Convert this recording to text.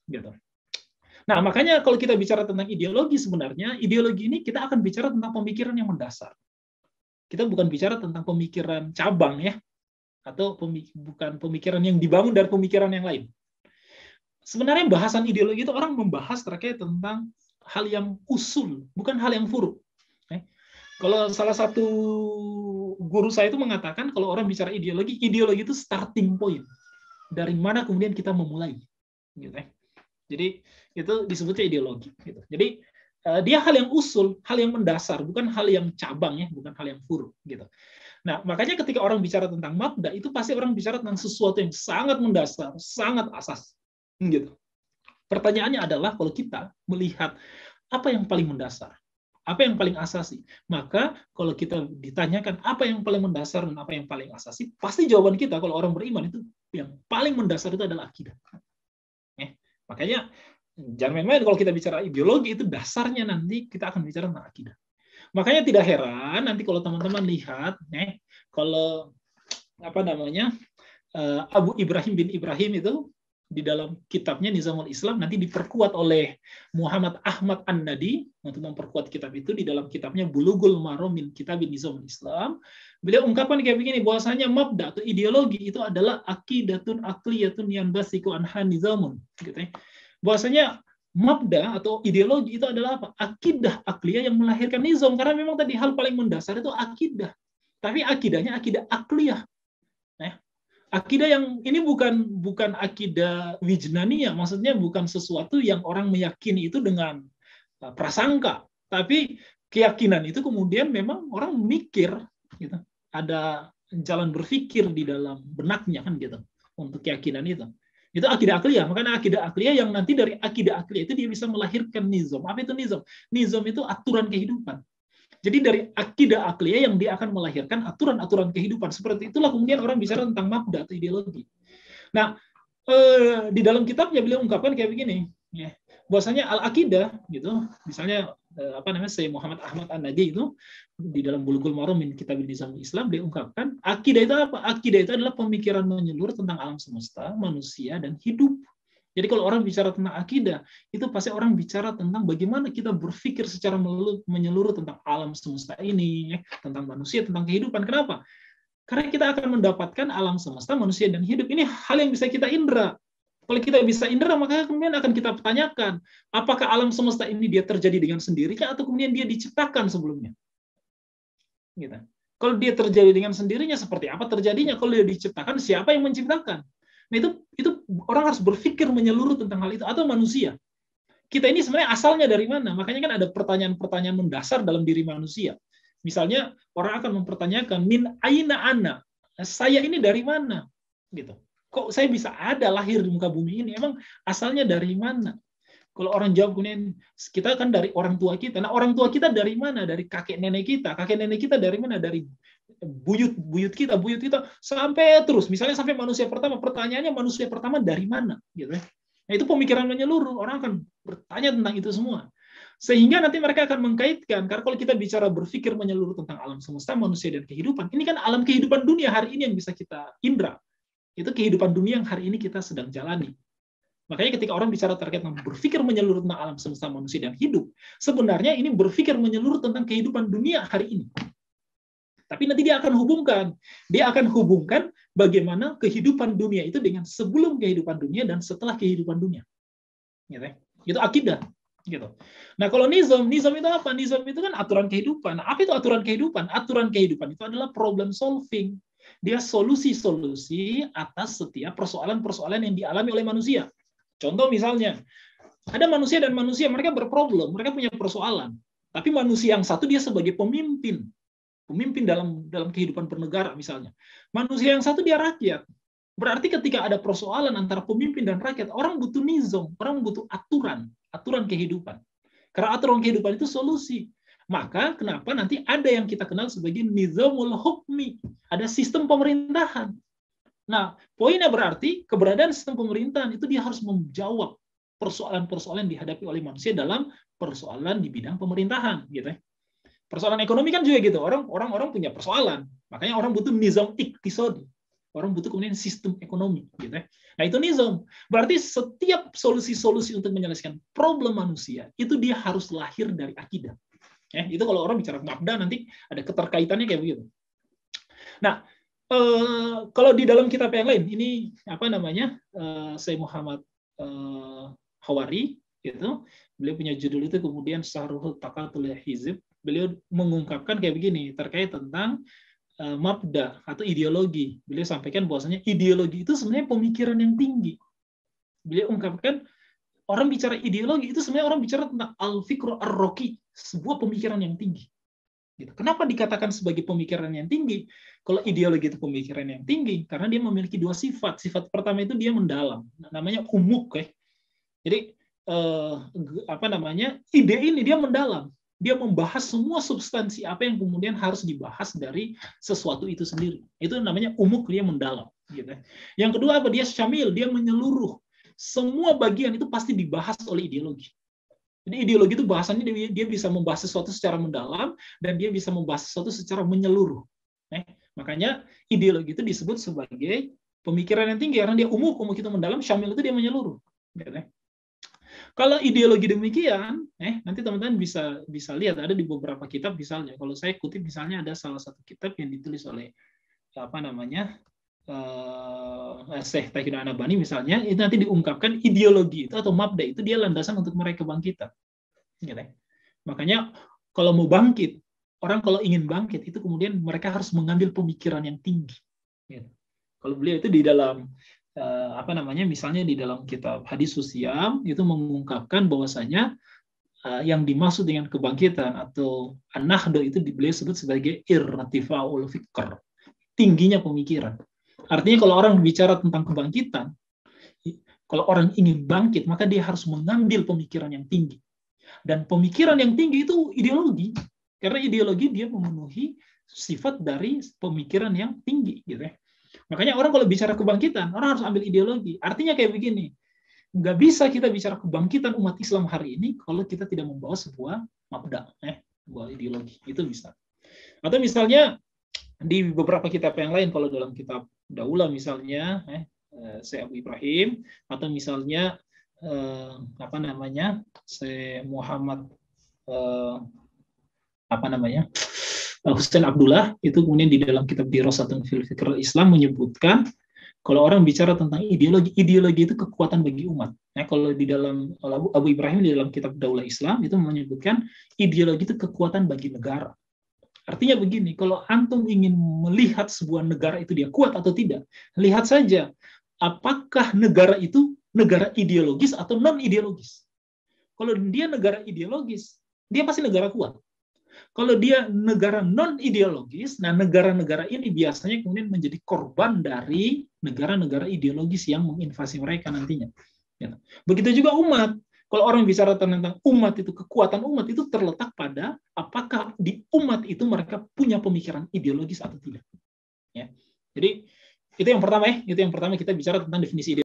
gitu. Nah, makanya kalau kita bicara tentang ideologi, sebenarnya ideologi ini kita akan bicara tentang pemikiran yang mendasar. Kita bukan bicara tentang pemikiran cabang ya, atau bukan pemikiran yang dibangun dari pemikiran yang lain. Sebenarnya bahasan ideologi itu orang membahas terkait tentang hal yang usul, bukan hal yang furu. Kalau salah satu guru saya itu mengatakan, kalau orang bicara ideologi, ideologi itu starting point. Dari mana kemudian kita memulai. Gitu. Jadi itu disebutnya ideologi. Gitu. Jadi dia hal yang usul, hal yang mendasar, bukan hal yang cabang ya, bukan hal yang furu. Gitu. Nah, makanya ketika orang bicara tentang mabda, itu pasti orang bicara tentang sesuatu yang sangat mendasar, sangat asas. Gitu. Pertanyaannya adalah kalau kita melihat apa yang paling mendasar, apa yang paling asasi, maka kalau kita ditanyakan apa yang paling mendasar dan apa yang paling asasi, pasti jawaban kita kalau orang beriman itu yang paling mendasar itu adalah akidah. Makanya jangan main-main kalau kita bicara ideologi, itu dasarnya nanti kita akan bicara tentang akidah. Makanya tidak heran nanti kalau teman-teman lihat, kalau Abu Ibrahim bin Ibrahim itu di dalam kitabnya Nizamul Islam nanti diperkuat oleh Muhammad Ahmad An-Nadi untuk memperkuat kitab itu di dalam kitabnya Bulughul Maram min Kitabin Nizamul Islam. Beliau ungkapkan kayak begini, bahwasanya mabda atau ideologi itu adalah aqidatun aqliyatun yanbasiku anha nizamun, gitu ya. Bahwasanya mabda atau ideologi itu adalah apa? Akidah akliyah yang melahirkan nizam, karena memang tadi hal paling mendasar itu akidah. Tapi akidahnya akidah akliyah. Akidah yang ini bukan akidah wijnaniyah, maksudnya bukan sesuatu yang orang meyakini itu dengan prasangka, tapi keyakinan itu kemudian memang orang mikir, gitu. Ada jalan berpikir di dalam benaknya kan gitu untuk keyakinan itu. Itu akidah akliyah. Makanya akidah akliyah yang nanti dari akidah akliyah itu dia bisa melahirkan nizam. Apa itu nizam? Nizam itu aturan kehidupan. Jadi dari akidah akliyah yang dia akan melahirkan aturan-aturan kehidupan. Seperti itulah kemudian orang bicara tentang mabda atau ideologi. Nah, di dalam kitabnya beliau ungkapkan kayak begini, ya, bahwasanya al-aqidah gitu, misalnya Syekh Muhammad Ahmad An-Nadi itu di dalam Bulughul Maram min Kitabin Nizamul Islam dia ungkapkan akidah itu apa? Akidah itu adalah pemikiran menyeluruh tentang alam semesta, manusia dan hidup. Jadi kalau orang bicara tentang akidah, itu pasti orang bicara tentang bagaimana kita berpikir secara menyeluruh tentang alam semesta ini, tentang manusia, tentang kehidupan. Kenapa? Karena kita akan mendapatkan alam semesta, manusia, dan hidup. Ini hal yang bisa kita indra. Kalau kita bisa indra, maka kemudian akan kita pertanyakan, apakah alam semesta ini dia terjadi dengan sendirinya, atau kemudian dia diciptakan sebelumnya? Gitu. Kalau dia terjadi dengan sendirinya, seperti apa terjadinya? Kalau dia diciptakan, siapa yang menciptakan? Nah, itu orang harus berpikir menyeluruh tentang hal itu, atau manusia. Kita ini sebenarnya asalnya dari mana? Makanya kan ada pertanyaan-pertanyaan mendasar dalam diri manusia. Misalnya orang akan mempertanyakan min aina ana? Saya ini dari mana? Gitu. Kok saya bisa ada lahir di muka bumi ini? Emang asalnya dari mana? Kalau orang jawab kemudian kita kan dari orang tua kita. Nah, orang tua kita dari mana? Dari kakek nenek kita. Kakek nenek kita dari mana? Dari buyut kita sampai terus. Misalnya sampai manusia pertama. Pertanyaannya manusia pertama dari mana? Gitu. Nah, itu pemikiran menyeluruh. Orang akan bertanya tentang itu semua. Sehingga nanti mereka akan mengkaitkan. Karena kalau kita bicara berpikir menyeluruh tentang alam semesta, manusia, dan kehidupan, ini kan alam kehidupan dunia hari ini yang bisa kita indra. Itu kehidupan dunia yang hari ini kita sedang jalani. Makanya ketika orang bicara terkait dengan berpikir menyeluruh tentang alam semesta, manusia, dan hidup, sebenarnya ini berpikir menyeluruh tentang kehidupan dunia hari ini. Tapi nanti dia akan hubungkan bagaimana kehidupan dunia itu dengan sebelum kehidupan dunia dan setelah kehidupan dunia. Gitu. Itu akidah. Gitu. Nah, kalau nizam itu apa? Nizam itu kan aturan kehidupan. Nah, apa itu aturan kehidupan? Aturan kehidupan itu adalah problem solving. Dia solusi-solusi atas setiap persoalan-persoalan yang dialami oleh manusia. Contoh misalnya, ada manusia dan manusia, mereka berproblem, mereka punya persoalan. Tapi manusia yang satu dia sebagai pemimpin dalam kehidupan bernegara misalnya. Manusia yang satu dia rakyat. Berarti ketika ada persoalan antara pemimpin dan rakyat, orang butuh nizam, orang butuh aturan kehidupan. Karena aturan kehidupan itu solusi. Maka kenapa nanti ada yang kita kenal sebagai nizamul hukmi, ada sistem pemerintahan. Nah, poinnya berarti keberadaan sistem pemerintahan itu dia harus menjawab persoalan-persoalan yang dihadapi oleh manusia dalam persoalan di bidang pemerintahan, gitu ya. Persoalan ekonomi kan juga gitu. Orang punya persoalan. Makanya orang butuh nizam iktisadi. Orang butuh kemudian sistem ekonomi, gitu ya. Nah, itu nizam. Berarti setiap solusi-solusi untuk menyelesaikan problem manusia itu dia harus lahir dari akidah. Ya, itu kalau orang bicara mabda nanti ada keterkaitannya kayak begitu. Nah, kalau di dalam kitab yang lain, ini apa namanya, Syekh Muhammad Hawari, gitu, beliau punya judul itu kemudian Syarhul Taqatul Hizib. Beliau mengungkapkan kayak begini terkait tentang mabda atau ideologi. Beliau sampaikan bahwasanya ideologi itu sebenarnya pemikiran yang tinggi. Beliau ungkapkan orang bicara ideologi itu sebenarnya orang bicara tentang al-fikru ar-roqi, sebuah pemikiran yang tinggi. Gitu. Kenapa dikatakan sebagai pemikiran yang tinggi? Kalau ideologi itu pemikiran yang tinggi, karena dia memiliki dua sifat. Sifat pertama itu dia mendalam, namanya umuk, ya. Jadi apa namanya, ide ini dia mendalam. Dia membahas semua substansi apa yang kemudian harus dibahas dari sesuatu itu sendiri. Itu namanya umuk, dia mendalam. Gitu. Yang kedua apa? Dia syamil, dia menyeluruh. Semua bagian itu pasti dibahas oleh ideologi. Jadi ideologi itu bahasannya dia bisa membahas sesuatu secara mendalam dan dia bisa membahas sesuatu secara menyeluruh. Makanya ideologi itu disebut sebagai pemikiran yang tinggi karena dia umuk itu mendalam, syamil itu dia menyeluruh. Gitu. Kalau ideologi demikian, nanti teman-teman bisa lihat ada di beberapa kitab misalnya. Kalau saya kutip misalnya ada salah satu kitab yang ditulis oleh apa namanya Syekh Taqiyuddin An-Nabhani misalnya, itu nanti diungkapkan ideologi itu atau mabda itu dia landasan untuk meraih kebangkitan. Gitu. Makanya kalau mau bangkit, orang kalau ingin bangkit itu kemudian mereka harus mengambil pemikiran yang tinggi. Gitu. Kalau beliau itu di dalam apa namanya, misalnya di dalam kitab Hadis Usyam itu mengungkapkan bahwasanya yang dimaksud dengan kebangkitan atau an-nahdo itu beliau sebut sebagai irtifa'ul fikr, tingginya pemikiran. Artinya kalau orang bicara tentang kebangkitan, kalau orang ingin bangkit maka dia harus mengambil pemikiran yang tinggi. Dan pemikiran yang tinggi itu ideologi, karena ideologi dia memenuhi sifat dari pemikiran yang tinggi, gitu ya. Makanya orang kalau bicara kebangkitan, orang harus ambil ideologi. Artinya kayak begini, nggak bisa kita bicara kebangkitan umat Islam hari ini kalau kita tidak membawa sebuah mabda, sebuah ideologi. Itu bisa. Atau misalnya di beberapa kitab yang lain, kalau dalam kitab Daulah misalnya, Syekh Abu Ibrahim, atau misalnya apa namanya, Syekh Muhammad apa namanya, Husain Abdullah, itu kemudian di dalam kitab Dirasatun fil Fikr Islam menyebutkan kalau orang bicara tentang ideologi itu kekuatan bagi umat. Nah, kalau di dalam Abu Ibrahim di dalam kitab Daulah Islam itu menyebutkan ideologi itu kekuatan bagi negara. Artinya begini, kalau antum ingin melihat sebuah negara itu dia kuat atau tidak, lihat saja apakah negara itu negara ideologis atau non ideologis. Kalau dia negara ideologis, dia pasti negara kuat. Kalau dia negara non-ideologis, nah negara-negara ini biasanya kemudian menjadi korban dari negara-negara ideologis yang menginvasi mereka nantinya. Begitu juga umat. Kalau orang bicara tentang umat itu, kekuatan umat itu terletak pada apakah di umat itu mereka punya pemikiran ideologis atau tidak. Ya. Jadi itu yang pertama, itu yang pertama kita bicara tentang definisi ideologis.